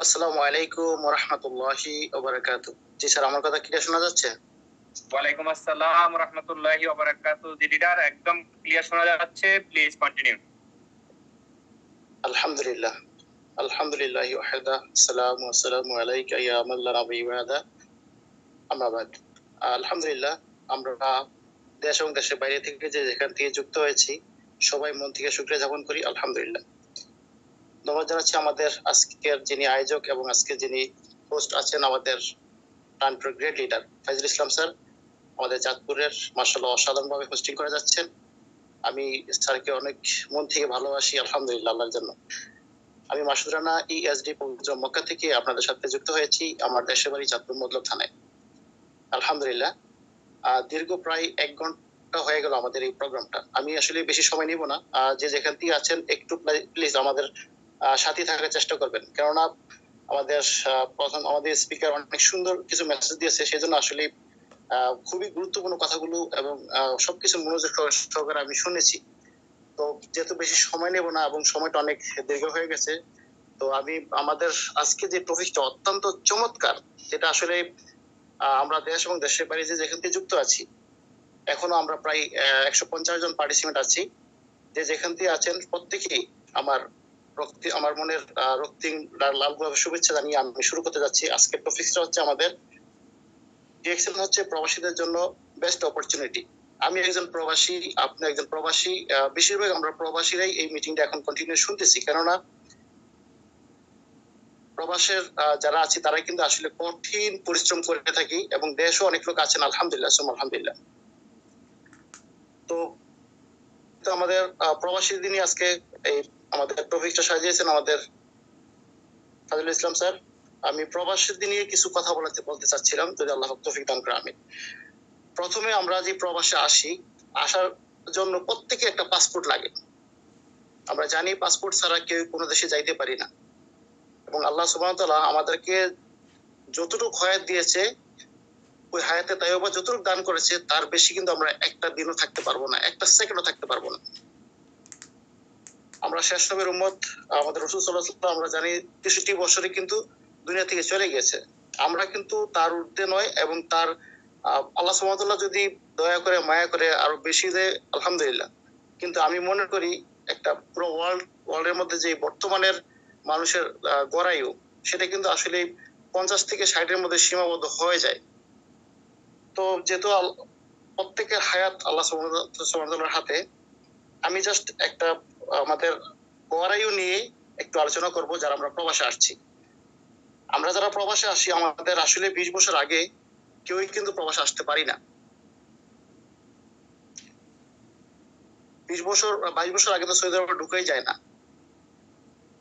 আসসালামু আলাইকুম ওয়া রাহমাতুল্লাহি ওয়া বারাকাতুহু। জি স্যার, আমার কথা ক্লিয়ার শোনা যাচ্ছে? ওয়ালাইকুম আসসালাম রহমতুল্লাহি ওয়া বারাকাতুহু। জি লিডার, একদম ক্লিয়ার শোনা যাচ্ছে, প্লিজ কন্টিনিউ। আলহামদুলিল্লাহ। আলহামদুলিল্লাহি ওয়াহদা। আসসালামু আসসালামু আলাইকা ইয়া মান লা নাবিয়্যা বা'দা। আম্মা বা'দ। আলহামদুলিল্লাহ, আমরা দেশ এবং দেশের বাইরে থেকে যে যেখান থেকে যুক্ত হয়েছি সবাই মন থেকে শুকরিয়া জ্ঞাপন করি আলহামদুলিল্লাহ। ধন্যবাদ জানাচ্ছি আমাদের আজকের যিনি আয়োজক এবং আজকে যিনি হোস্ট আছেন, আমাদের প্রাণপ্রিয় গ্রেট লিডার ফাইজুল ইসলাম স্যার। আমাদের চাঁদপুরের মাশাআল্লাহ অসাধারণভাবে হোস্টিং করে যাচ্ছেন। আমি স্যারকে অনেক মন থেকে ভালোবাসি আলহামদুলিল্লাহ আল্লাহর জন্য। আমি মাসুদ রানা ইএসডি পবিত্র মক্কা থেকে আপনাদের সাথে যুক্ত হয়েছি। আমার দেশের বাড়ি চাঁদপুর মতলব থানায়। আলহামদুলিল্লাহ, দীর্ঘ প্রায় 1 ঘন্টা হয়ে গেল আমাদের এই প্রোগ্রামটা। আমি আসলে বেশি সময় নিব না। যে যেখান থেকে আছেন একটু প্লিজ আমাদের সাথে থাকার চেষ্টা করবেন, কেননা আমাদের প্রথম আমাদের স্পিকার অনেক সুন্দর কিছু মেসেজ দিয়েছে, সেজন্য আসলে খুবই গুরুত্বপূর্ণ কথাগুলো এবং সবকিছু মনোযোগ সহকারে আমি শুনেছি। তো যেহেতু বেশি সময় নেব না এবং সময়টা অনেক দীর্ঘ হয়ে গেছে, তো আমি আমাদের আজকে যে টপিকটা অত্যন্ত চমৎকার, যেটা আসলে আমরা দেশ এবং দেশের বাইরে যে যেখান থেকে যুক্ত আছি, এখনো আমরা প্রায় 150 জন পার্টিসিপেন্ট আছি। যে যেখান থেকে আছেন প্রত্যেকেই আমার আমার মনের রক্তিম লাল গোলাপের শুভেচ্ছা জানিয়ে আমি শুরু করতে যাচ্ছি। আজকের টপিকটা হচ্ছে আমাদের ডিএক্সএল হচ্ছে প্রবাসীদের জন্য বেস্ট অপরচুনিটি। আমি একজন প্রবাসী, আপনি একজন প্রবাসী। বেশিরভাগ আমরা প্রবাসীরাই এই মিটিংটা এখন কন্টিনিউ শুনতেছি, কেননা প্রবাসের যারা আছি তারাই কিন্তু আসলে কঠিন পরিশ্রম করে থাকি এবং দেশও অনেক লোক আছেন আলহামদুলিল্লাহ আলহামদুলিল্লাহ। তো আমাদের প্রবাসী দিনই আজকে এই আমাদের টপিকটা সাজিয়েছেন আমাদের ফাজিল ইসলাম স্যার। আমি প্রবাসী দিনে কিছু কথা বলতে চাচ্ছিলাম, যদি আল্লাহ তৌফিক দান করে। আমি প্রথমে আমরা যে প্রবাসে আসি, আসার জন্য প্রত্যেকে একটা পাসপোর্ট লাগে। আমরা জানি পাসপোর্ট ছাড়া কেউ কোনো দেশে যাইতে পারি না, এবং আল্লাহ সুবহানাহু ওয়া তাআলা আমাদেরকে যতটুকু হায়াত দিয়েছে, ওই হায়াতে তাইয়্যিবা যতটুকু দান করেছে তার বেশি কিন্তু আমরা একটা দিনও থাকতে পারবো না, একটা সেকেন্ডও থাকতে পারবো না। আমরা শেষ নবীর উম্মত, আমাদের রাসূল সাল্লাল্লাহু আলাইহি ওয়াসাল্লাম আমরা জানি 63 বছরে কিন্তু দুনিয়া থেকে চলে গেছে। আমরা কিন্তু তার ঊর্ধ্বে নয়, এবং তার আল্লাহ সুবহানাহু ওয়া তাআলা যদি দয়া করে মায়া করে আরো বেশি দেয় আলহামদুলিল্লাহ। কিন্তু আমি মনে করি একটা পুরো ওয়ার্ল্ডের মধ্যে যে বর্তমানের মানুষের গড়ায়ু, সেটা কিন্তু আসলে 50 থেকে 60-এর মধ্যে সীমাবদ্ধ হয়ে যায়। তো যেহেতু প্রত্যেকের হায়াত আল্লাহ সুবহানাহু ওয়া তাআলার হাতে, আমি জাস্ট একটা আমাদের গড়ায়ু নিয়ে একটু আলোচনা করব যারা আমরা প্রবাসে আসছি। আমরা যারা প্রবাসে আসি, আমাদের আসলে 20 বছর আগে কেউই কিন্তু প্রবাসে আসতে পারি না। 20 বছর 22 বছর আগে তো সৌদি আরবে ঢুকাই যায় না।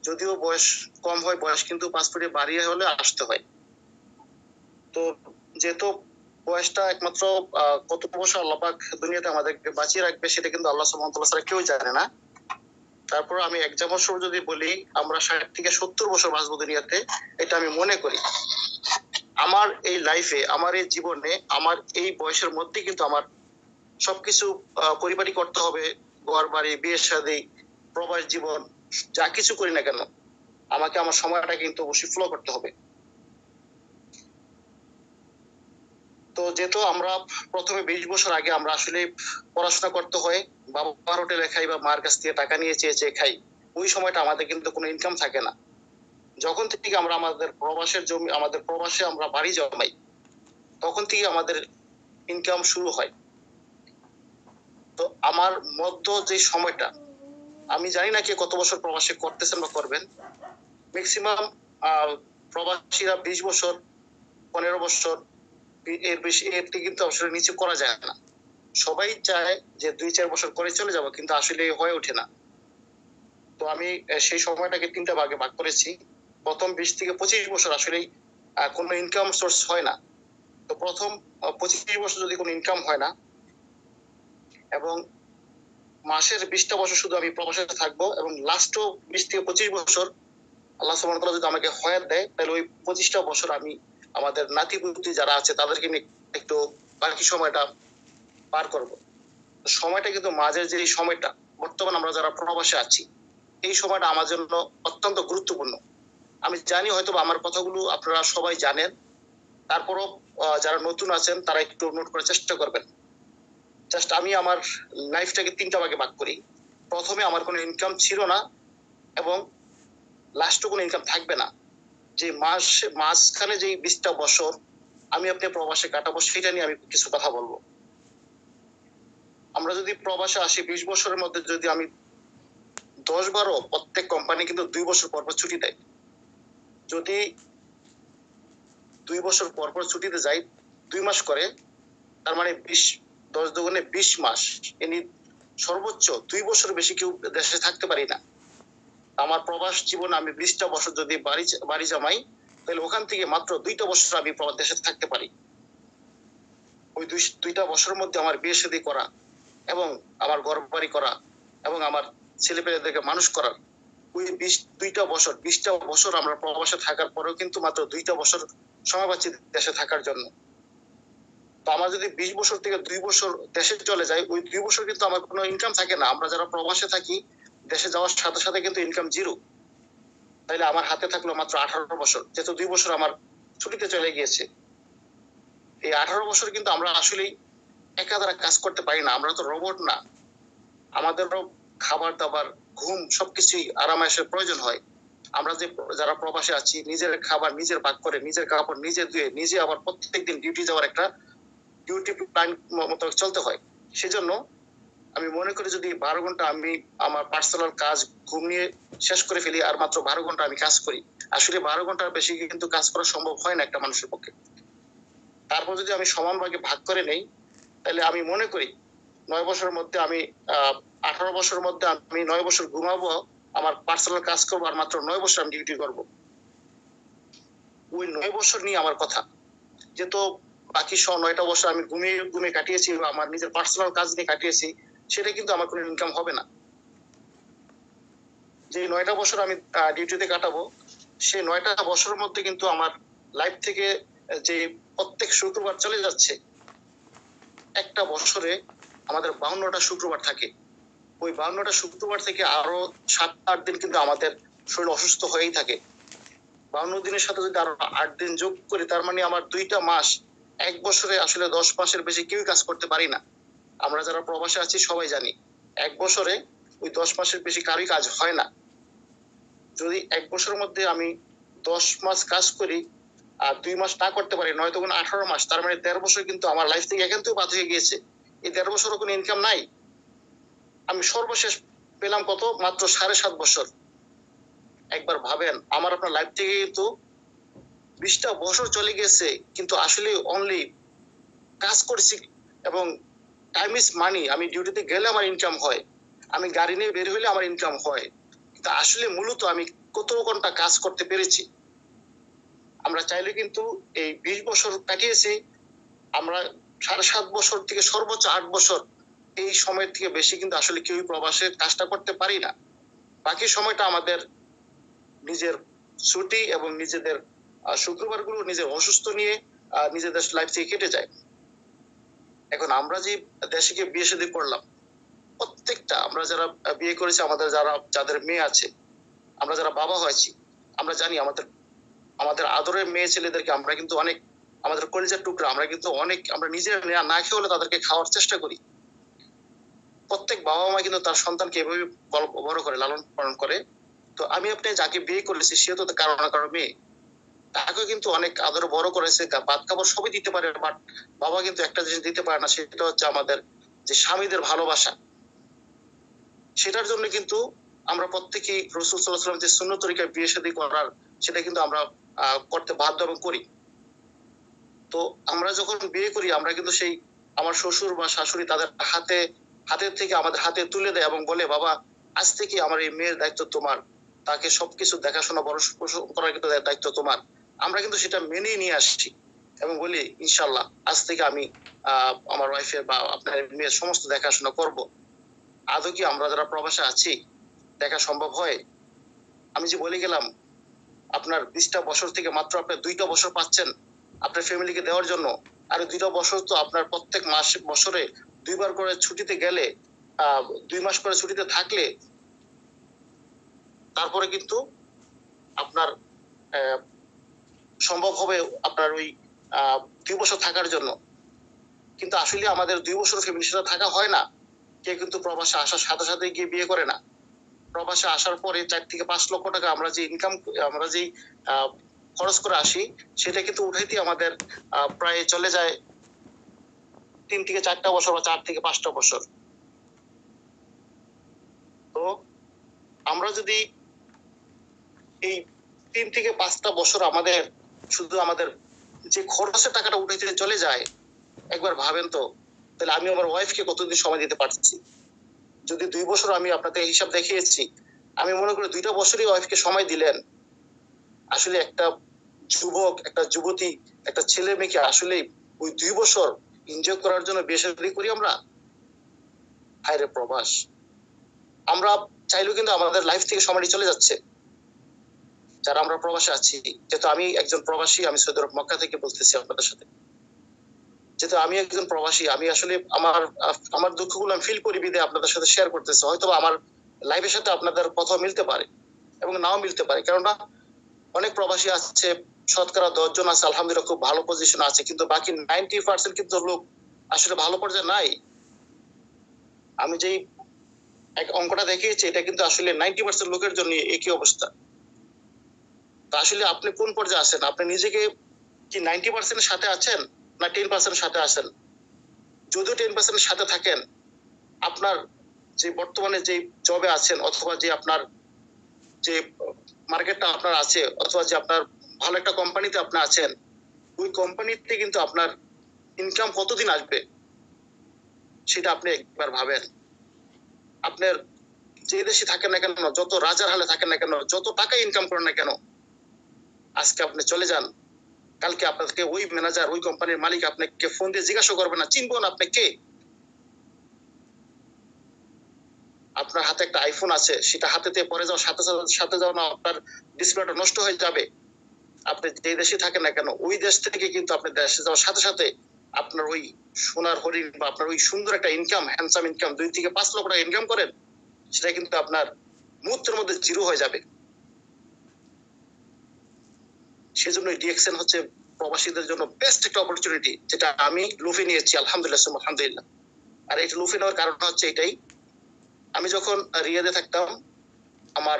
যদিও বয়স কম হয়, বয়স কিন্তু পাসপোর্টে বাড়িয়ে হলে আসতে হয়। তো যেহেতু বয়সটা একমাত্র কত বছর আল্লাহ পাক দুনিয়াতে আমাদেরকে বাঁচিয়ে রাখবে সেটা কিন্তু আল্লাহ সুবহানাহু ওয়া তাআলা ছাড়া কেউ জানে না। তারপর আমি এক্সাম্পল স্বরূপ যদি বলি, আমরা 60 থেকে 70 বছর বাঁচবো দুনিয়াতে, এটা আমি মনে করি। আমার এই লাইফে, আমার এই জীবনে, আমার এই বয়সের মধ্যে কিন্তু আমার সবকিছু পরিপাটি করতে হবে। ঘর বাড়ি, বিয়ে শাদী, প্রবাস জীবন, যা কিছু করি না কেন, আমাকে আমার সময়টা কিন্তু অবশ্যই ফলো করতে হবে। তো যেহেতু আমরা প্রথমে 20 বছর আগে আমরা আসলে পড়াশোনা করতে হয়, বাবার হোটেলে খাই বা মার কাছ থেকে টাকা নিয়ে চেয়ে চেয়ে খাই। ওই সময়টা আমাদের কিন্তু কোনো ইনকাম থাকে না। যখন থেকে আমরা আমাদের প্রবাসের জমি, আমাদের প্রবাসে আমরা বাড়ি জমাই, তখন থেকে আমাদের ইনকাম শুরু হয়। তো আমার মধ্য যে সময়টা, আমি জানি না কে কত বছর প্রবাসে করতেছেন বা করবেন। ম্যাক্সিমাম প্রবাসীরা 20 বছর, 15 বছর, এর বেশি, এর থেকে কিন্তু আসলে নিচে করা যায় না। সবাই চায় যে 2-4 বছর করে চলে যাব, কিন্তু আসলে হয়ে ওঠে না। তো আমি সেই সময়টাকে 3টা ভাগে ভাগ করেছি। প্রথম 20 থেকে 25 বছর আসলেই কোনো ইনকাম সোর্স হয় না। তো প্রথম 25 বছর যদি কোনো ইনকাম হয় না, এবং মাসের 20টা বছর শুধু আমি প্রবাসে থাকবো, এবং লাস্টও 20 থেকে 25 বছর আল্লাহ সুবহানাহু ওয়া তাআলা যদি আমাকে হায়াত দেয়, তাহলে ওই 25টা বছর আমি আমাদের নাতি-পুতি যারা আছে তাদেরকে নিয়ে একটু বাকি সময়টা পার করব। সময়টা কিন্তু মাঝের যে সময়টা, বর্তমান আমরা যারা প্রবাসে আছি, এই সময়টা আমার জন্য অত্যন্ত গুরুত্বপূর্ণ। আমি জানি হয়তো আমার কথাগুলো আপনারা সবাই জানেন, তারপরও যারা নতুন আছেন তারা একটু নোট করার চেষ্টা করবেন। জাস্ট আমি আমার লাইফটাকে 3টা ভাগে ভাগ করি। প্রথমে আমার কোনো ইনকাম ছিল না এবং লাস্টও কোনো ইনকাম থাকবে না। যে মাঝখানে যে 20টা বছর আমি আপনি প্রবাসে কাটাবো, সেটা নিয়ে আমি কিছু কথা বলবো। আমরা যদি প্রবাসে আসি 20 বছরের মধ্যে যদি আমি 10-12, প্রত্যেক কোম্পানি কিন্তু 2 বছর পর পর ছুটি দেয়। যদি 2 বছর পর পর ছুটিতে যাই, 2 মাস করে, তার মানে 10 দুগুণে 20 মাস। এমনি সর্বোচ্চ 2 বছর বেশি কেউ দেশে থাকতে পারি না। আমার প্রবাস জীবন আমি 20টা বছর যদি বাড়ি জামাই, তাহলে ওখান থেকে মাত্র 2টা বছর আমি দেশে থাকতে পারি। ওই 2টা বছরের মধ্যে আমার বিয়ে শাদী করা এবং আমার ঘর বাড়ি করা এবং আমার ছেলেপেলেদেরকে মানুষ করার, ওই 2টা বছর 20টা বছর আমরা প্রবাসে থাকার পরেও কিন্তু মাত্র 2টা বছর সময় পাচ্ছি দেশে থাকার জন্য। তো আমার যদি 20 বছর থেকে 2 বছর দেশে চলে যায়, ওই 2 বছর কিন্তু আমার কোনো ইনকাম থাকে না। আমরা যারা প্রবাসে থাকি, দেশে যাওয়ার সাথে সাথে কিন্তু ইনকাম জিরো। তাইলে আমার হাতে থাকলো মাত্র 18 বছর, যেহেতু 2 বছর আমার ছুটিতে চলে গিয়েছে। এই 18 বছর কিন্তু আমরা আসলেই একা দ্বারা কাজ করতে পারি না। আমরা তো রোবট না। আমাদেরও খাবার দাবার, ঘুম সবকিছুই আরামায়েশের প্রয়োজন হয়। আমরা যারা প্রবাসে আছি, নিজের খাবার নিজের ভাগ করে, নিজের কাপড় নিজে ধুয়ে, নিজে আবার প্রত্যেকদিন ডিউটি যাওয়ার একটা ডিউটি প্ল্যান মতো চলতে হয়। সেজন্য আমি মনে করি যদি 12 ঘন্টা আমি আমার পার্সোনাল কাজ ঘুমিয়ে শেষ করে ফেলি, আর মাত্র 12 ঘন্টা আমি কাজ করি। আসলে 12 ঘন্টার বেশি কিন্তু কাজ করা সম্ভব হয় না একটা মানুষের পক্ষে। তারপর যদি আমি সমান ভাগে ভাগ করে নেই, তাহলে আমি মনে করি 9 বছরের মধ্যে আমি 18 বছরের মধ্যে আমি 9 বছর ঘুমাবো, আমার পার্সোনাল কাজ করবো, আর মাত্র 9 বছর আমি ডিউটি করবো। ওই 9 বছর নিয়ে আমার কথা। যেহেতু বাকি 9টা বছর আমি ঘুমিয়ে কাটিয়েছি বা আমার নিজের পার্সোনাল কাজ নিয়ে কাটিয়েছি, সেটা কিন্তু আমার কোনো ইনকাম হবে না। যে 9টা বছর আমি ডিউটিতে কাটাবো, সেই 9টা বছরের মধ্যে কিন্তু আমার লাইফ থেকে যে প্রত্যেক শুক্রবার চলে যাচ্ছে, একটা বছরে আমাদের 52টা শুক্রবার থাকে। ওই 52টা শুক্রবার থেকে আরো 7-8 দিন কিন্তু আমাদের শরীর অসুস্থ হয়েই থাকে। 52 দিনের সাথে যদি আরো 8 দিন যোগ করি, তার মানে আমার 2টা মাস, 1 বছরে আসলে 10 মাসের বেশি কেউই কাজ করতে পারি না। আমরা যারা প্রবাসে আছি সবাই জানি, 1 বছরে ওই 10 মাসের বেশি কারোই কাজ হয় না। যদি 1 বছরের মধ্যে আমি 10 মাস কাজ করি আর 2 মাস না করতে পারি, 9 দুগুণ 18 মাস, তার মানে 13 বছর কিন্তু আমার লাইফ থেকে একান্তই বাদ হয়ে গিয়েছে। এই 13 বছরও কোনো ইনকাম নাই। আমি সর্বশেষ পেলাম কত? মাত্র 7.5 বছর। একবার ভাবেন, আমার আপনার লাইফ থেকে কিন্তু 20টা বছর চলে গেছে, কিন্তু আসলে অনলি কাজ করছি এবং টাইম ইজ মানি। আমি ডিউটিতে গেলে আমার ইনকাম হয়, আমি গাড়ি নিয়ে বের হইলে আমার ইনকাম হয়, কিন্তু আসলে মূলত আমি কত ঘন্টা কাজ করতে পেরেছি। আমরা চাইলে কিন্তু এই 20 বছর কাটিয়েছি, আমরা 7.5 বছর থেকে সর্বোচ্চ 8 বছর, এই সময়ের থেকে বেশি কিন্তু আসলে কেউই প্রবাসে কাজটা করতে পারি না। বাকি সময়টা আমাদের নিজের ছুটি এবং নিজেদের শুক্রবারগুলো নিজের অসুস্থ নিয়ে নিজেদের লাইফ থেকে কেটে যায়। এখন আমরা যে দেশে গিয়ে বিয়ে শাদী করলাম, প্রত্যেকটা আমরা যারা বিয়ে করেছি, আমাদের যাদের মেয়ে আছে, আমরা যারা বাবা হয়েছি, আমরা জানি আমাদের আদরের মেয়ে ছেলেদেরকে আমরা কিন্তু অনেক, আমাদের কলিজার টুকরা, আমরা কিন্তু অনেক, আমরা নিজের না খেয়ে হলে তাদেরকে খাওয়ার চেষ্টা করি। প্রত্যেক বাবা মা কিন্তু তার সন্তানকে এভাবে বড় করে, লালন পালন করে। তো আমি আপনি যাকে বিয়ে করেছি, সে তো কারো না কারো মেয়ে, তাকে কিন্তু অনেক আদর বড় করেছে, ভাত খাবার সবই দিতে পারে, বাট বাবা কিন্তু একটা জিনিস দিতে পারে না, সেটা হচ্ছে আমাদের যে স্বামীদের ভালোবাসা। সেটার জন্য কিন্তু আমরা প্রত্যেকেই রাসূল সাল্লাল্লাহু আলাইহি ওয়াসাল্লাম যে সুন্নত তরিকায় বিয়ে শাদী করার, সেটা কিন্তু আমরা করতে বাধ্য এবং করি। তো আমরা যখন বিয়ে করি, আমরা কিন্তু সেই আমার শ্বশুর বা শাশুড়ি তাদের হাতের থেকে আমাদের হাতে তুলে দেয় এবং বলে, বাবা আজ থেকে আমার এই মেয়ের দায়িত্ব তোমার, তাকে সবকিছু দেখাশোনা বড় করার কিন্তু দায়িত্ব তোমার। আমরা কিন্তু সেটা মেনেই নিয়ে আসছি এবং বলি, ইনশাল্লাহ আজ থেকে আমি আমার ওয়াইফের বা আপনার মেয়ের সমস্ত দেখাশোনা করব। আদৌ কি আমরা যারা প্রবাসে আছি দেখা সম্ভব হয়? আমি যে বলে গেলাম, আপনার 20টা বছর থেকে মাত্র আপনার 2টা বছর পাচ্ছেন আপনার ফ্যামিলিকে দেওয়ার জন্য, আর 2টা বছর তো আপনার প্রত্যেক বছরে 2বার করে ছুটিতে গেলে, 2 মাস করে ছুটিতে থাকলে, তারপরে কিন্তু আপনার সম্ভব হবে আপনার ওই 2 বছর থাকার জন্য, কিন্তু আসলে আমাদের 2 বছর ফ্যামিলির সাথে থাকা হয় না। কেউ কিন্তু প্রবাসে আসার সাথে সাথে গিয়ে বিয়ে করে না। প্রবাসে আসার পরে 4 থেকে 5 লক্ষ টাকা আমরা যে ইনকাম, আমরা যে খরচ করে আসি, সেটা কিন্তু উঠাইতে আমাদের প্রায় চলে যায় 3 থেকে 4টা বছর বা 4 থেকে 5টা বছর। তো আমরা যদি এই 3 থেকে 5টা বছর আমাদের শুধু আমাদের যে খরচের টাকাটা উঠাইতে চলে যায়, একবার ভাবেন তো, তাহলে আমি আমার ওয়াইফকে কতদিন সময় দিতে পারছি? যদি 2 বছর আমি আপনাদের হিসাব দেখিয়েছি, আমি মনে করি 2টা বছরই ওয়াইফকে সময় দিলেন। আসলে একটা যুবক, একটা যুবতী, একটা ছেলে মেয়েকে আসলে ওই 2 বছর এনজয় করার জন্য বিয়ে শাদী করি আমরা? হায় রে প্রবাস! আমরা চাইলেও কিন্তু আমাদের লাইফ থেকে সময়টি চলে যাচ্ছে, যারা আমরা প্রবাসে আছি। যেহেতু আমি একজন প্রবাসী, আমি সৌদি আরব মক্কা থেকে বলতেছি আপনাদের সাথে। যেহেতু আমি একজন প্রবাসী, আমি আসলে আমার দুঃখগুলো আমি ফিল করি বিধায় আপনাদের সাথে শেয়ার করতেছি। হয়তো আমার লাইফের সাথে আপনাদের কথা মিলতে পারে এবং নাও মিলতে পারে, কেননা অনেক প্রবাসী আছে, শতকরা 10 জন আছে আলহামদুলিল্লাহ খুব ভালো পজিশন আছে, কিন্তু বাকি 90% কিন্তু লোক আসলে ভালো পর্যায়ে নাই। আমি যেই এক অঙ্কটা দেখিয়েছি, এটা কিন্তু আসলে 90% লোকের জন্য একই অবস্থা। তো আসলে আপনি কোন পর্যায়ে আছেন? আপনি নিজেকে কি 90% সাথে আছেন না 10% সাথে আছেন? যদিও 10% সাথে থাকেন, আপনার যে বর্তমানে যে জবে আছেন, অথবা যে আপনার যে মার্কেটটা আপনার আছে, অথবা যে আপনার ভালো একটা কোম্পানিতে আপনি আছেন, ওই কোম্পানিতে কিন্তু আপনার ইনকাম কতদিন আসবে সেটা আপনি একবার ভাবেন। আপনার যে দেশে থাকেন না কেন, যত রাজার হালে থাকেন না কেন, যত টাকা ইনকাম করেন না কেন, আজকে আপনি চলে যান, কালকে আপনাকে ওই ম্যানেজার, ওই কোম্পানির মালিক আপনাকে ফোন দিয়ে জিজ্ঞাসা করবে না, চিনবো না আপনি কে? আপনার হাতে একটা আইফোন আছে, সেটা হাতে পরে যাওয়ার সাথে সাথে যাও না আপনার ডিসপ্লেটা নষ্ট হয়ে যাবে। আপনি যে দেশে থাকেন না কেন, ওই দেশ থেকে কিন্তু আপনি দেশে যাওয়ার সাথে সাথে আপনার ওই সোনার হরিণ বা আপনার ওই সুন্দর একটা ইনকাম, হ্যান্ডসাম ইনকাম, 2 থেকে 5 লক্ষ টাকা ইনকাম করেন, সেটা কিন্তু আপনার মুহূর্তের মধ্যে জিরো হয়ে যাবে। সেজন্য ডিএক্সএন হচ্ছে প্রবাসীদের জন্য বেস্ট একটা অপরচুনিটি, যেটা আমি লুফে নিয়েছি আলহামদুলিল্লাহ আলহামদুলিল্লাহ। আর এটা লুফে নেওয়ার কারণ হচ্ছে এটাই, আমি যখন রিয়াদে থাকতাম, আমার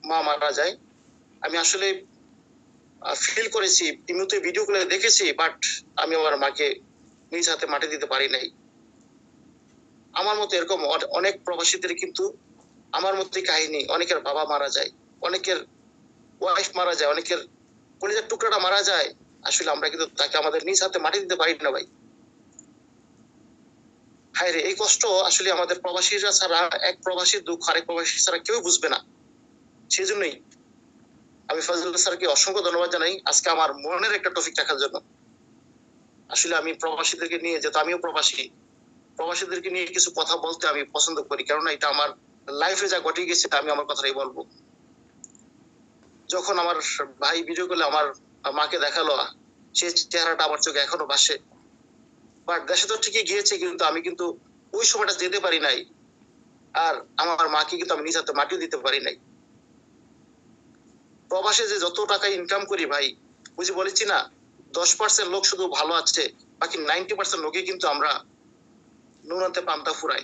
মা মারা যায়, আমি আসলে ফিল করেছি, টিভিতে ভিডিও করে দেখেছি, বাট আমি আমার মাকে নিজ হাতে মাটি দিতে পারি নাই। আমার মতো এরকম অনেক প্রবাসীদের কিন্তু আমার মতোই কাহিনী, অনেকের বাবা মারা যায়, অনেকের ওয়াইফ মারা যায়, অনেকের কলিজার টুকরাটা মারা যায়, আসলে আমরা কিন্তু তাকে আমাদের নিজ হাতে মাটি দিতে পারি না ভাই। হায় রে, এই কষ্ট আসলে আমাদের প্রবাসীরা ছাড়া, এক প্রবাসীর দুঃখ আরেক প্রবাসী ছাড়া কেউ বুঝবে না। সেই জন্যই আমি ফজলুল স্যারকে অসংখ্য ধন্যবাদ জানাই আজকে আমার মনের একটা টপিক রাখার জন্য। আসলে আমি প্রবাসীদেরকে নিয়ে, যেহেতু আমিও প্রবাসী, প্রবাসীদেরকে নিয়ে কিছু কথা বলতে আমি পছন্দ করি, কেননা এটা আমার লাইফে যা ঘটে গেছে আমি আমার কথাটাই বলবো। যখন আমার ভাই ভিডিও করলে আমার মাকে দেখালো, সে চেহারাটা আমার চোখে এখনো ভাসে। বাট দেশে তো ঠিকই গিয়েছে, কিন্তু আমি কিন্তু ওই সময়টা যেতে পারি নাই, আর আমার মাকে কিন্তু আমি নিজ হাতে মাটিও দিতে পারি নাই। প্রবাসে যে যত টাকা ইনকাম করি ভাই, ওই যে বলেছি না, 10% লোক শুধু ভালো আছে, বাকি 90% লোকই কিন্তু আমরা নুনাতে পান্তা ফুরাই।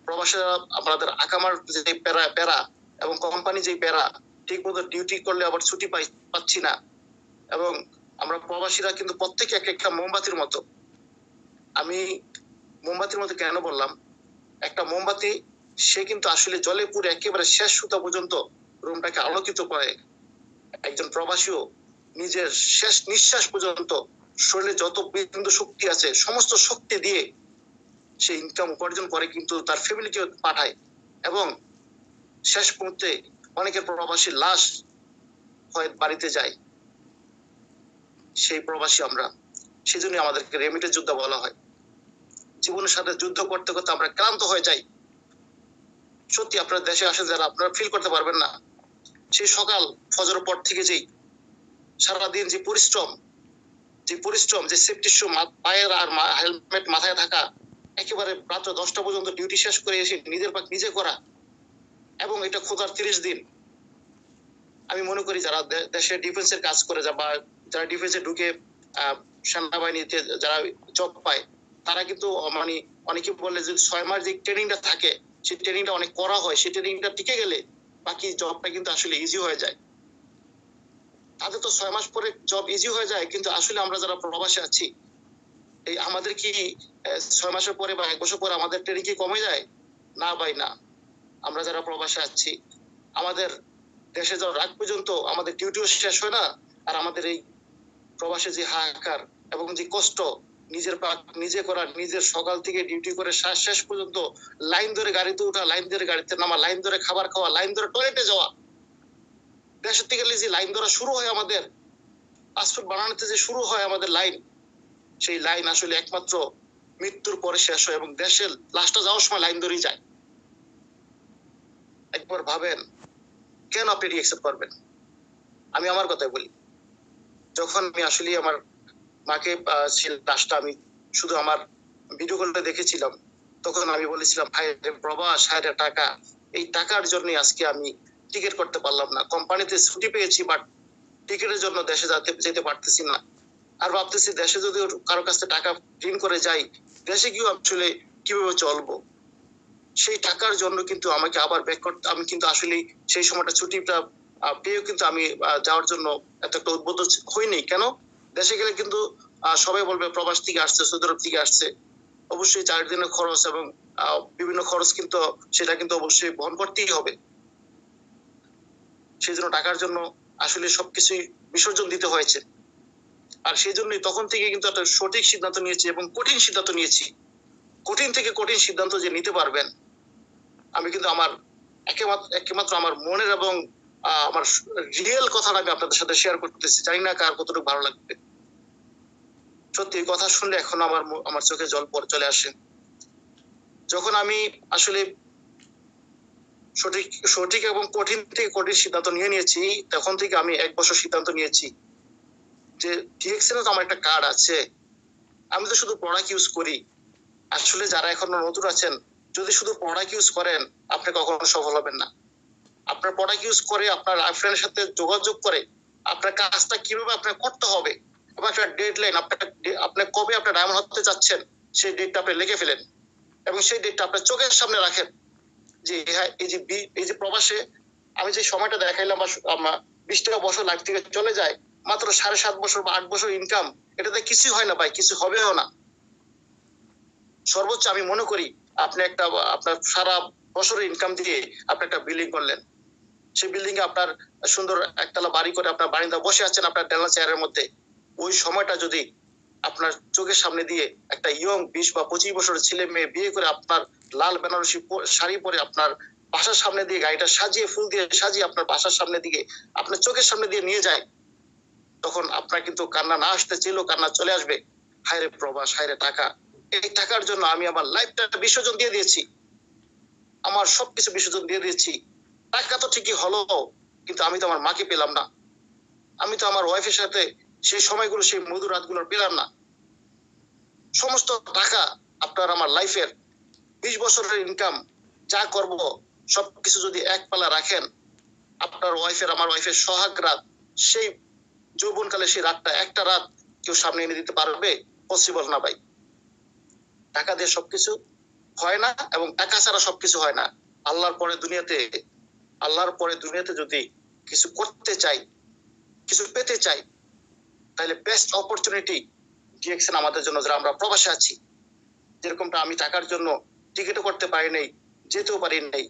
প্রবাসে আমাদের আকামার যে প্যারা এবং কোম্পানি যে প্যারা, ঠিক মতো ডিউটি করলে আবার ছুটি পাচ্ছি না। এবং আমরা প্রবাসীরা কিন্তু প্রত্যেকে এক একটা মোমবাতির মতো। আমি মোমবাতির মতো কেন বললাম? একটা মোমবাতি, সে কিন্তু আসলে জলে পুরে একেবারে শেষ সুতা পর্যন্ত রুমটাকে আলোকিত করে। একজন প্রবাসীও নিজের শেষ নিঃশ্বাস পর্যন্ত শরীরে যত বিন্দু শক্তি আছে সমস্ত শক্তি দিয়ে সে ইনকাম উপার্জন করে, কিন্তু তার ফ্যামিলিকে পাঠায়। এবং শেষ মুহূর্তে অনেকের প্রবাসী লাশ হয় বাড়িতে যায়, সেই প্রবাসী আমরা। সেজন্য আমাদেরকে রেমিটেন্স যোদ্ধা বলা হয়। জীবনের সাথে যুদ্ধ করতে করতে আমরা ক্লান্ত হয়ে যাই। সত্যি আপনার দেশে আসে যারা, আপনারা ফিল করতে পারবেন না, সেই সকাল ফজরের পর থেকে যেই সারাদিন যে পরিশ্রম, যে সেফটি শু পায়ের আর হেলমেট মাথায় থাকা, একেবারে রাত্র 10টা পর্যন্ত ডিউটি শেষ করে এসে নিজের পাক নিজে করা, এবং এটা খোদার 30 দিন। আমি মনে করি যারা দেশে ডিফেন্সের কাজ করে বা যারা ডিফেন্সে ঢুকে সেনাবাহিনীতে যারা জব পায় তারা কিন্তু মানে অনেকে বলে যে 6 মাস যে ট্রেনিংটা থাকে সেই ট্রেনিংটা অনেক করা হয়, সেই ট্রেনিংটা টিকে গেলে বাকি জবটা কিন্তু আসলে ইজি হয়ে যায়। তাদের তো 6 মাস পরে জব ইজি হয়ে যায়, কিন্তু আসলে আমরা যারা প্রবাসে আছি এই আমাদের কি 6 মাসের পরে বা 1 বছর পরে আমাদের ট্রেনিং কি কমে যায়? না ভাই না। আমরা যারা প্রবাসে আছি আমাদের দেশে যাওয়ার আগ পর্যন্ত আমাদের ডিউটিও শেষ হয় না। আর আমাদের এই প্রবাসে যে হাহাকার এবং যে কষ্ট নিজের নিজে করা, নিজের সকাল থেকে ডিউটি করে শেষ পর্যন্ত লাইন ধরে গাড়িতে ওঠা, লাইন ধরে গাড়িতে নামা, লাইন ধরে খাবার খাওয়া, লাইন ধরে টয়লেটে যাওয়া, দেশের থেকে যে লাইন ধরা শুরু হয় আমাদের পাসপোর্ট বানানোতে যে শুরু হয় আমাদের লাইন, সেই লাইন আসলে একমাত্র মৃত্যুর পরে শেষ হয় এবং দেশের লাস্টে যাওয়ার সময় লাইন ধরেই যায়। একবার ভাবেন কেন আপনি রিঅ্যাকসেপ্ট করবেন? আমি আমার কথাই বলি, যখন আমি আসলে আমার মাকে লাস্টটা আমি শুধু আমার ভিডিও কলটা দেখেছিলাম, তখন আমি বলেছিলাম ভাই প্রবাস, হায় টাকা, এই টাকার জন্য আজকে আমি টিকিট করতে পারলাম না। কোম্পানিতে ছুটি পেয়েছি বাট টিকিটের জন্য দেশে যেতে পারতেছি না। আর ভাবতেছি দেশে যদি কারো কাছে টাকা ঋণ করে যাই, দেশে গিয়ে আসলে কিভাবে চলবো। সেই টাকার জন্য কিন্তু আমাকে আবার ব্যাক করতে, আমি কিন্তু আসলে সেই সময়টা ছুটিটা পেয়েও কিন্তু আমি যাওয়ার জন্য এত একটা উদ্বুদ্ধ হইনি। কেন? দেশে গেলে কিন্তু সবাই বলবে প্রবাস থেকে আসছে, সৌদি আরব থেকে আসছে, অবশ্যই 4 দিনের খরচ এবং বিভিন্ন খরচ কিন্তু সেটা কিন্তু অবশ্যই বহন করতেই হবে। সেই জন্য টাকার জন্য আসলে সবকিছুই বিসর্জন দিতে হয়েছে। আর সেই জন্যই তখন থেকে কিন্তু একটা সঠিক সিদ্ধান্ত নিয়েছি এবং কঠিন সিদ্ধান্ত নিয়েছি। কঠিন থেকে কঠিন সিদ্ধান্ত যে নিতে পারবেন, আমি কিন্তু আমার একমাত্র আমার মনের এবং আমার রিয়েল কথাটা আমি আপনাদের সাথে শেয়ার করতেছি। জানি না কার কতটুকু ভালো লাগবে। সত্যি কথা শুনলে এখন আমার চোখে জল চলে আসে। যখন আমি আসলে সঠিক এবং কঠিন থেকে কঠিন সিদ্ধান্ত নিয়েছি, তখন থেকে আমি 1 বছর সিদ্ধান্ত নিয়েছি যে ডিএক্সএন তো আমার একটা কার্ড আছে, আমি তো শুধু প্রোডাক্ট ইউজ করি। আসলে যারা এখনো নতুন আছেন, যদি শুধু প্রোডাক্ট ইউজ করেন আপনি কখনো সফল হবেন না। আপনার প্রোডাক্ট ইউজ করে আপনার ফ্রেন্ডের সাথে যোগাযোগ করে আপনার কাজটা কিভাবে আপনার করতে হবে এবং একটা ডেডলাইন, আপনি কবে আপনার ডায়মন্ড হতে চাচ্ছেন সেই ডেটটা আপনি লিখে ফেলেন এবং সেই ডেটটা আপনার চোখের সামনে রাখেন যে হ্যাঁ এই যে প্রবাসে আমি যে সময়টা দেখাইলাম বা 20টা বছর লাইফ থেকে চলে যায়, মাত্র 7.5 বছর বা 8 বছর ইনকাম, এটাতে কিছু হয় না ভাই, কিছু হবেও না। সর্বোচ্চ আমি মনে করি আপনি আপনার সারা বছরের ইনকাম দিয়ে আপনি একটা বিল্ডিং করলেন, সেই বিল্ডিং এ আপনার সুন্দর একতলা বাড়ি করে আপনার বারিন্দা বসে আছেন আপনার ডেলা চেয়ারের মধ্যে, ওই সময়টা যদি আপনার চোখের সামনে দিয়ে একটা ইয়ং 20 বা 25 বছরের ছেলে মেয়ে বিয়ে করে আপনার লাল বেনারসি শাড়ি পরে আপনার বাসার সামনে দিয়ে গাড়িটা সাজিয়ে ফুল দিয়ে সাজিয়ে আপনার বাসার সামনে দিকে আপনার চোখের সামনে দিয়ে নিয়ে যায়, তখন আপনার কিন্তু কান্না না আসতে চেলেও কান্না চলে আসবে। হায়রে প্রবাস, হায়রে টাকা, এই টাকার জন্য আমি আমার লাইফটা বিসর্জন দিয়ে দিয়েছি, আমার সবকিছু বিসর্জন দিয়ে দিয়েছি। টাকা তো ঠিকই হলো, কিন্তু আমি তো আমার মাকে পেলাম না, আমি তো আমার ওয়াইফের সাথে সেই সময়গুলো, সেই মধুর রাতগুলো পেলাম না। সমস্ত টাকা আপনার আমার লাইফের 20 বছরের ইনকাম যা করব সবকিছু যদি এক পালা রাখেন, আপনার ওয়াইফের আমার ওয়াইফের সোহাগ রাত, সেই যৌবনকালে সেই রাতটা একটা রাত কেউ সামনে এনে দিতে পারবে? পসিবল না ভাই। টাকা দিয়ে সবকিছু হয় না এবং টাকা ছাড়া সবকিছু হয় না। আল্লাহর পরে দুনিয়াতে যদি কিছু করতে চাই, কিছু পেতে চাই, তাহলে বেস্ট অপরচুনিটি ডিএক্সএন আমাদের জন্য, যারা আমরা প্রবাসে আছি। যেরকমটা আমি টাকার জন্য টিকিটও করতে পারি নাই, যেতেও পারি নাই,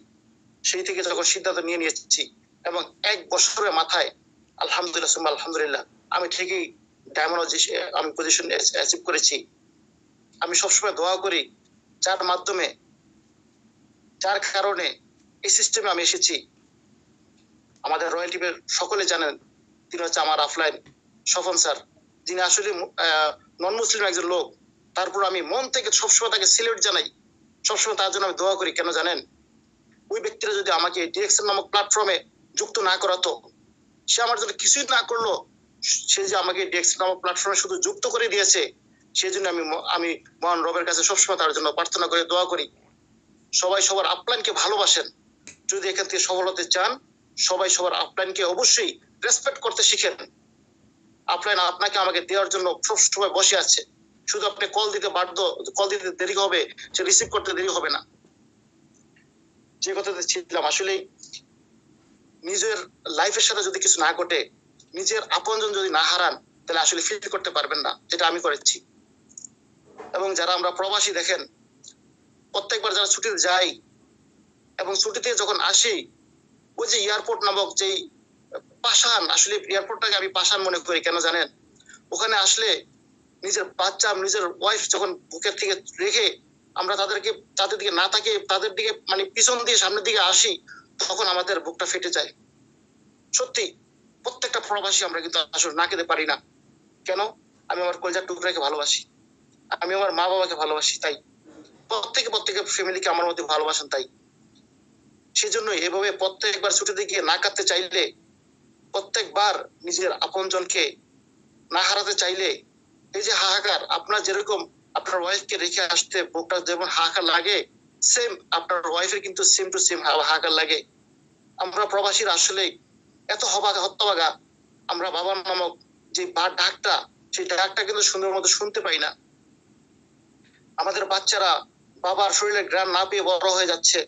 সেই থেকে যখন সিদ্ধান্ত নিয়ে নিয়েছি এবং 1 বছরের মাথায় আলহামদুলিল্লাহ আমি ঠিকই ডায়মন্ড আমি পজিশন অ্যাচিভ করেছি। আমি সবসময় দোয়া করি যার মাধ্যমে, যার কারণে এই সিস্টেমে আমি এসেছি, আমাদের রয়্যাল টিমের সকলে জানেন তিনি হচ্ছে আমার অফলাইন স্বপন স্যার, যিনি আসলে নন মুসলিম একজন লোক, তারপর আমি মন থেকে সবসময় তাকে সিলেক্ট জানাই, সবসময় তার জন্য আমি দোয়া করি। কেন জানেন? ওই ব্যক্তিরা যদি আমাকে ডিএক্সএন নামক প্ল্যাটফর্মে যুক্ত না করাতো, সে আমার জন্য কিছুই না করলো, সে যে আমাকে ডিএক্সএন নামক প্ল্যাটফর্মে শুধু যুক্ত করে দিয়েছে, সেই জন্য আমি মহান রবের কাছে সবসময় তার জন্য প্রার্থনা করে দোয়া করি। সবাই সবার আপলাইনকে ভালোবাসেন। যদি এখান থেকে সফল হতে চান সবাই সবার আপলাইনকে অবশ্যই রেসপেক্ট করতে শিখেন। আপলাইন আপনাকে আমাকে দেওয়ার জন্য সব সময় বসে আছে, শুধু আপনি কল দিতে বাধ্য, কল দিতে দেরি হবে, সে রিসিভ করতে দেরি হবে না। যে কথাতে ছিলাম, আসলে নিজের লাইফের সাথে যদি কিছু না ঘটে, নিজের আপনজন যদি না হারান, তাহলে আসলে ফিল করতে পারবেন না, যেটা আমি করেছি। এবং যারা আমরা প্রবাসী, দেখেন প্রত্যেকবার যারা ছুটিতে যাই এবং ছুটিতে যখন আসি, ওই যে এয়ারপোর্ট নামক যেই পাষাণ, আসলে এয়ারপোর্টটাকে আমি পাষাণ মনে করি। কেন জানেন? ওখানে আসলে নিজের বাচ্চা, নিজের ওয়াইফ যখন বুকের থেকে রেখে আমরা তাদের দিকে না তাকিয়ে তাদের দিকে মানে পিছন দিয়ে সামনের দিকে আসি, তখন আমাদের বুকটা ফেটে যায়। সত্যি প্রত্যেকটা প্রবাসী আমরা কিন্তু আসলে না খেতে পারি না। কেন? আমি আমার কলজার টুকরাকে ভালোবাসি, আমি আমার মা বাবাকে ভালোবাসি, তাই প্রত্যেকের ফ্যামিলিকে আমার মধ্যে ভালোবাসেন, তাই সেজন্য এভাবে প্রত্যেকবার ছুটিতে গিয়ে না কাটতে চাইলে, প্রত্যেকবার নিজের আপনজনকে না হারাতে চাইলে, এই যে হাহাকার, আপনার যেরকম আপনার ওয়াইফকে রেখে আসতে বুকটা যেমন হাহাকার লাগে, সেম আপনার ওয়াইফের কিন্তু সেম টু সেম হাহাকার লাগে। আমরা প্রবাসীরা আসলে এত হতভাগা, আমরা বাবার নামক যে ডাকটা, সেই ডাকটা কিন্তু সুন্দর মতো শুনতে পাই না। আমাদের বাচ্চারা বাবার শরীরে গ্রাম না পেয়ে বড় হয়ে যাচ্ছে।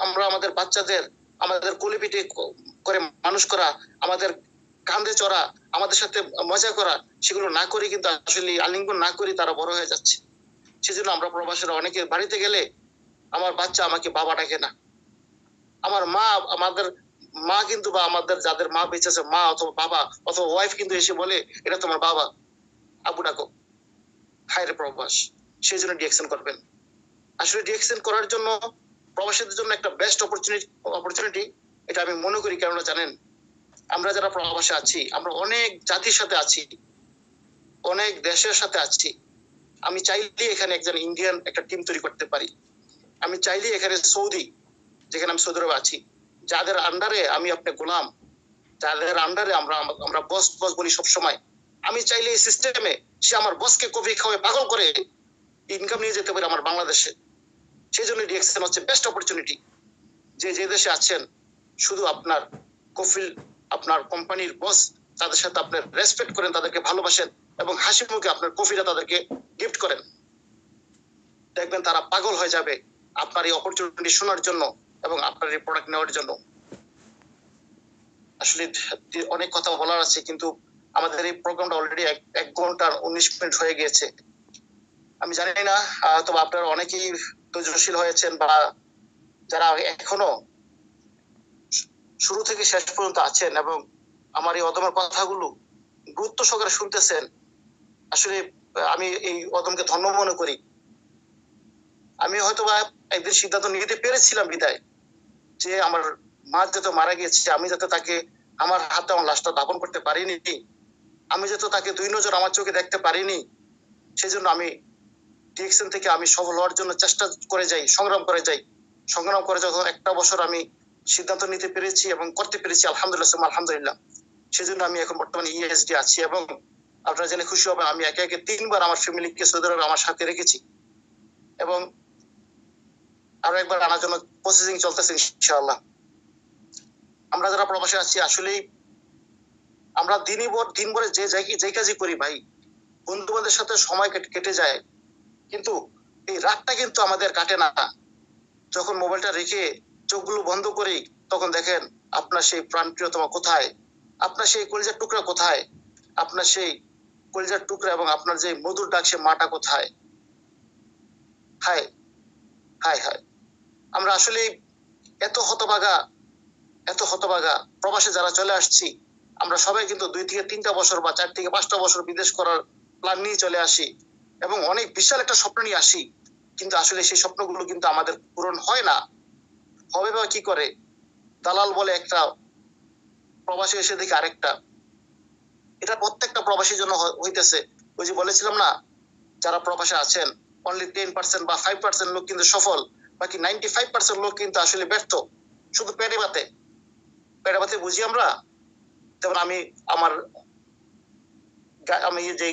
আমরা আমাদের বাচ্চাদের আমাদের কোলে পিঠে করে মানুষ করা, আমাদের কান্দে চড়া, আমাদের সাথে মজা করা, সেগুলো না করে কিন্তু আসলে আলিঙ্গন না করে তারা বড় হয়ে যাচ্ছে। সেজন্য আমরা প্রবাসীরা অনেকে বাড়িতে গেলে আমার বাচ্চা আমাকে বাবা ডাকে না, আমার মা, আমাদের মা কিন্তু, বা আমাদের যাদের মা বেঁচে আছে, মা অথবা বাবা অথবা ওয়াইফ কিন্তু এসে বলে, এটা তোমার বাবা, আবু ডাকো। হায় রে প্রবাস, সেই জন্য ডিএকশন করবেন। আসলে ডিএকশন করার জন্য প্রবাসীদের জন্য একটা বেস্ট অপরচুনিটি, এটা আমি মনে করি। কেননা জানেন, আমরা যারা প্রবাসে আছি, আমরা অনেক জাতির সাথে আছি, অনেক দেশের সাথে আছি। আমি চাইলে এখানে একজন ইন্ডিয়ান একটা টিম তৈরি করতে পারি। আমি চাইলে এখানে সৌদি, যেখানে আমি সৌদি আরবে আছি, যাদের আন্ডারে আমি আপনি গোলাম, যাদের আন্ডারে আমরা আমরা বস বস বলি সবসময়, আমি চাইলে এই সিস্টেমে সে আমার বসকে কফি খাওয়াই পাগল করে ইনকাম নিয়ে যেতে পারে আমার বাংলাদেশে। সেই জন্য ডিএক্সএন হচ্ছে বেস্ট অপরচুনিটি। যে যে দেশে আছেন, শুধু আপনার কফিল, আপনার কোম্পানির বস, তাদের সাথে আপনি রেসপেক্ট করেন, তাদেরকে ভালোবাসেন এবং হাসি মুখে আপনার কফিটা তাদেরকে গিফট করেন। দেখবেন তারা পাগল হয়ে যাবে আপনার এই অপরচুনিটি শোনার জন্য এবং আপনার এই প্রোডাক্ট নেওয়ার জন্য। আসলে অনেক কথা বলার আছে, কিন্তু আমাদের এই প্রোগ্রামটা অলরেডি 1 ঘন্টা 19 মিনিট হয়ে গিয়েছে। আমি জানি না, তবে আপনারা অনেকেই ধৈর্যশীল হয়েছেন, বা যারা এখনো শুরু থেকে শেষ পর্যন্ত আছেন এবং আমার এই অদমের কথাগুলো গুরুত্ব সহকারে শুনতেছেন, আসলে আমি এই অদমকে ধন্য মনে করি। আমি হয়তো বা একদিন সিদ্ধান্ত নিতে পেরেছিলাম বিদায়, যে আমার মা যাতে মারা গিয়েছে, আমি যাতে তাকে আমার হাতে আমার লাশটা দাপন করতে পারিনি, আমি যাতে তাকে 2 নজর আমার চোখে দেখতে পারিনি, সেজন্য আমি ডিএকশন থেকে আমি সফল হওয়ার জন্য চেষ্টা করে যাই, সংগ্রাম করে যখন 1 বছর আমি সিদ্ধান্ত নিতে পেরেছি এবং করতে পেরেছি, আলহামদুলিল্লাহ। সেজন্য আমি এখন বর্তমানে ইএসডি আছি এবং আপনারা জেনে খুশি হবেন, আমি একে একে 3বার আমার ফ্যামিলিকে সৌদি আরবে আমার সাথে রেখেছি এবং আরো একবার আনার জন্য প্রসেসিং চলতেছে ইনশাআল্লাহ। আমরা যারা প্রবাসে আছি, আসলেই আমরা দিন ভরে যে কাজই করি ভাই, বন্ধু বান্ধবের সাথে সময় কেটে যায়, কিন্তু এই রাতটা কিন্তু আমাদের কাটে না। যখন মোবাইলটা রেখে চোখগুলো বন্ধ করি, তখন দেখেন আপনার সেই প্রাণ প্রিয়তমা কোথায়, আপনার সেই কলিজার টুকরা কোথায়, আপনার সেই কলিজার টুকরা এবং আপনার যে মধুর ডাক, সে মাটা কোথায়। হায় হায় হায়, আমরা আসলে এত হতভাগা প্রবাসে যারা চলে আসছি, আমরা সবাই কিন্তু 2 থেকে 3টা বছর বা 4 থেকে 5টা বছর বিদেশ করার প্ল্যান নিয়ে চলে আসি এবং অনেক বিশাল একটা স্বপ্ন নিয়ে আসি, কিন্তু আসলে সেই স্বপ্নগুলো কিন্তু আমাদের পূরণ হয় না। হবে বা কি করে? দালাল বলে একটা, প্রবাসী এসে দেখে আরেকটা। এটা প্রত্যেকটা প্রবাসীর জন্য হইতেছে। ওই যে বলেছিলাম না, যারা প্রবাসে আছেন অনলি 10% বা 5% লোক কিন্তু সফল, বাকি 95% লোক কিন্তু আসলে ব্যর্থ, শুধু পেটে বাতে বুঝি আমরা। যেমন আমি যে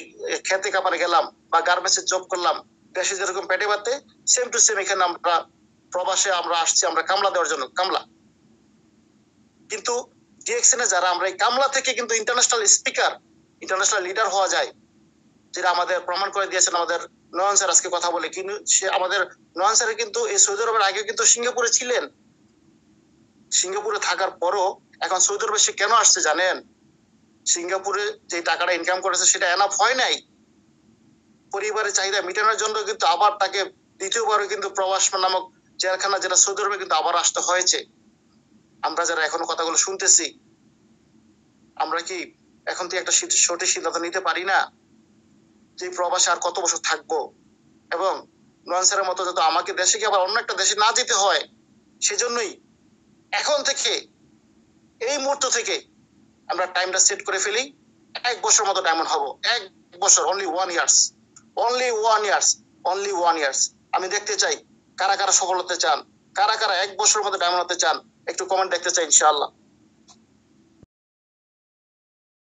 খেতে কামারে গেলাম বা গার্মেন্টসে জব করলাম, দেশে যেরকম পেটে বাতে, সেম টু সেম এখানে আমরা প্রবাসে আমরা আসছি আমরা কামলা দেওয়ার জন্য, কামলা। কিন্তু ডিএক্সএন যারা আমরা এই কামলা থেকে কিন্তু ইন্টারন্যাশনাল স্পিকার, ইন্টারন্যাশনাল লিডার হওয়া যায়, যেটা আমাদের প্রমাণ করে দিয়েছেন আমাদের নয়ন স্যার আজকে কথা বলে। কিন্তু সে আমাদের নয়ন স্যার কিন্তু এই সৌদি আরবের আগে কিন্তু সিঙ্গাপুরে ছিলেন। সিঙ্গাপুরে থাকার পরও এখন সৌদি আরবে সে কেন আসছে জানেন? সিঙ্গাপুরে যে টাকাটা ইনকাম করেছে সেটা এনাফ হয় নাই পরিবারের চাহিদা মেটানোর জন্য, কিন্তু আবার তাকে দ্বিতীয়বারও কিন্তু প্রবাস নামক জেলখানা, যেটা সৌদি আরবে, কিন্তু আবার আসতে হয়েছে। আমরা যারা এখনো কথাগুলো শুনতেছি, আমরা কি এখন থেকে একটা সঠিক সিদ্ধান্ত নিতে পারি না যে প্রবাসে আর কত বছর থাকবো? এবং নয়ন স্যারের মতো যাতে আমাকে দেশে গিয়ে আবার অন্য একটা দেশে না যেতে হয়, সেজন্যই এখন থেকে, এই মুহূর্ত থেকে আমরা টাইমটা সেট করে ফেলি। 1 বছর মতো ডায়মন্ড হব। 1 বছর, only 1 years, only 1 years, only 1 years. আমি দেখতে চাই কারা কারা সফল হতে চান, কারা কারা 1 বছরের মধ্যে ডায়মন্ড হতে চান, একটু কমেন্ট দেখতে চাই ইনশাআল্লাহ।